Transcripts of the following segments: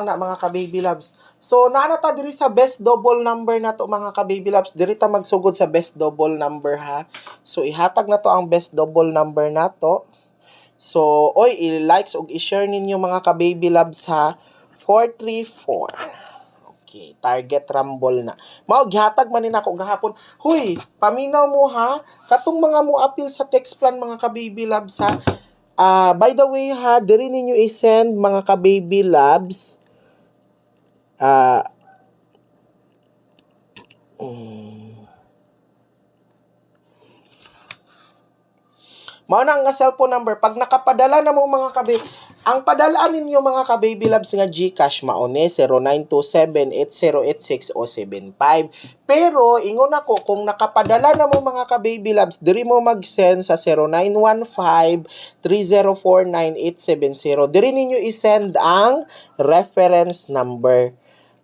na mga ka-baby loves. So, naanata diri sa best double number na to mga ka-baby loves. Diri ta magsugod sa best double number ha. So, ihatag na to ang best double number na to. So, i-likes ug i-share ninyo mga ka-baby loves ha. 434. Okay, target rumble na. Mao gihatag man ni nako gahapon. Huy, paminaw mo ha. Katong mga mo appeal sa text plan mga ka-baby loves ha. By the way ha, diri ninyo i-send mga ka-baby loves. Mao na ang cellphone number. Pag nakapadala na mo mga kababy, ang padalaan ninyo mga ka-baby loves nga GCash mao ni 0927-8086-075. Pero ingon ako kung nakapadala na mo mga ka-baby loves, diri mo mag-send sa 0915-3049-870. Diri ninyo i-send ang reference number.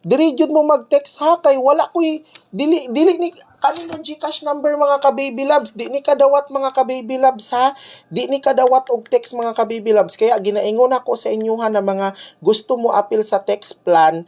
Diri jud mo mag-text ha kay wala koy dili ni kanina GCash number mga ka-baby loves, di ni kadawat mga ka-baby loves ha. Di ni kadawat og text mga ka-baby loves, kaya ginaingon ako sa inyo ha na mga gusto mo appeal sa text plan,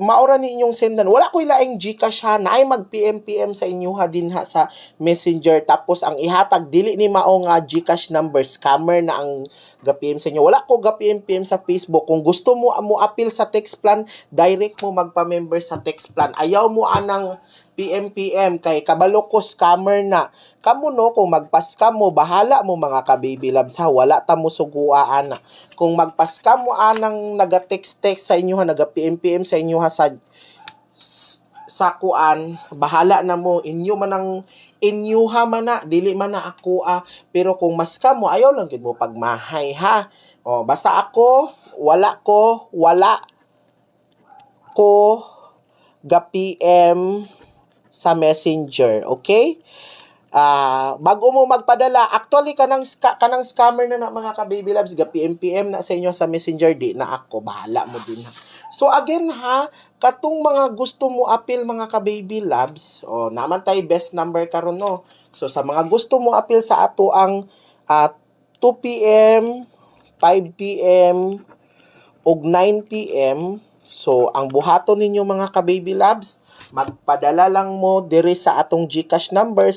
maura ni inyong sendan. Wala ko'y laing GCash ha, na ay mag-PM sa inyo ha din ha sa Messenger. Tapos ang ihatag, dili ni mao nga GCash number, scammer na ang ga-PM sa inyo. Wala ko ga-PM sa Facebook. Kung gusto mo appeal sa text plan, direct mo magpa-member sa text plan. Ayaw mo anang PM kay kabalo ko scammer na. Kamo no, kung magpa-scam mo, bahala mo mga ka-baby loves ha, wala ta mo suguaan na. Kung magpa-scam mo anang naga-text sa inyo ha, naga-PM sa inyo ha sa kuan, bahala na mo, inyo man ha man na, dili man na ako pero kung ma-scam mo, ayaw lang gid mo pagmahay ha. Basta ako, wala ko ga-PM sa Messenger, okay? Bago mo magpadala, actually kanang scammer na mga ka-baby loves, ga-PM na sa inyo sa Messenger, di na ako, bahala mo din ha. So again ha, katong mga gusto mo appeal mga ka-baby loves, naman tayo best number karon no. So sa mga gusto mo appeal sa ato ang 2 PM, 5 PM ug 9 PM. So ang buhaton ninyo mga ka-baby loves, magpadala lang mo diri sa atong GCash number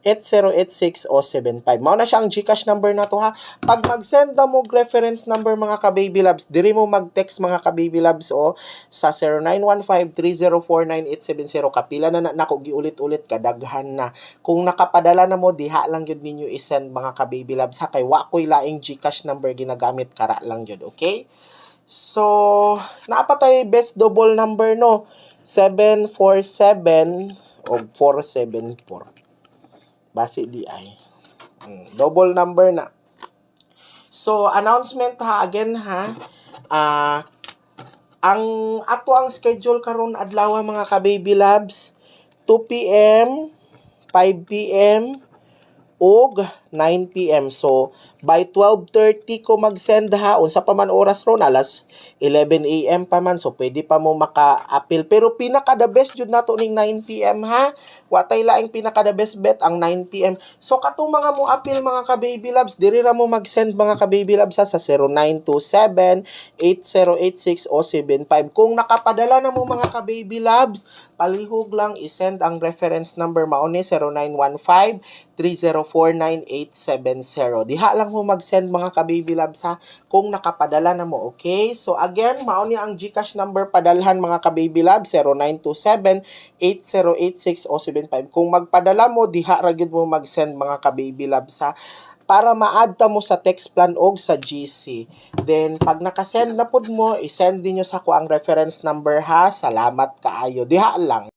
0927-8086-075. Mao na siya ang GCash number na to ha. Pag mag-send na mo reference number mga ka-baby loves, diri mo mag-text mga ka-baby loves sa 0915-3049-870. Kapila na nako giulit-ulit kadaghan na. Kung nakapadala na mo, diha lang yun ninyo i-send mga ka-baby loves ha. Kay wa ko'y laing GCash number ginagamit, kara lang yun, okay? So, napatay best double number no. 747 o 474. Basi di ay. Double number na. So, announcement ha, again ha. Ang schedule karon adlaw mga ka-baby loves, 2 PM, 5 PM, ug 9 PM. So, by 12:30 ko mag-send ha. Unsa pa man oras ron, alas 11 AM pa man. So, pwede pa mo maka-appeal. Pero pinaka-the best jud nato ning 9 PM ha. Watay laing pinaka-the best bet ang 9 PM. So, katong mga mo appeal mga ka-baby loves, diri ra mo mag-send mga ka-baby loves sa 0927-8086-075. Kung nakapadala na mo mga ka-baby loves, palihog lang i-send ang reference number mao ni 0915-3049-870. Diha lang mo mag-send mga ka-baby loves ha, kung nakapadala na mo, okay? So again, mao ni ang GCash number padalhan mga ka-baby loves, 0927-8086-075. Kung magpadala mo, diha ra gyud mo mag-send mga ka-baby loves ha, para ma-add ta mo sa text plan og sa GC. Then pag nakasend na pud mo, i-send dinyo sa ko ang reference number ha. Salamat kaayo. Diha lang.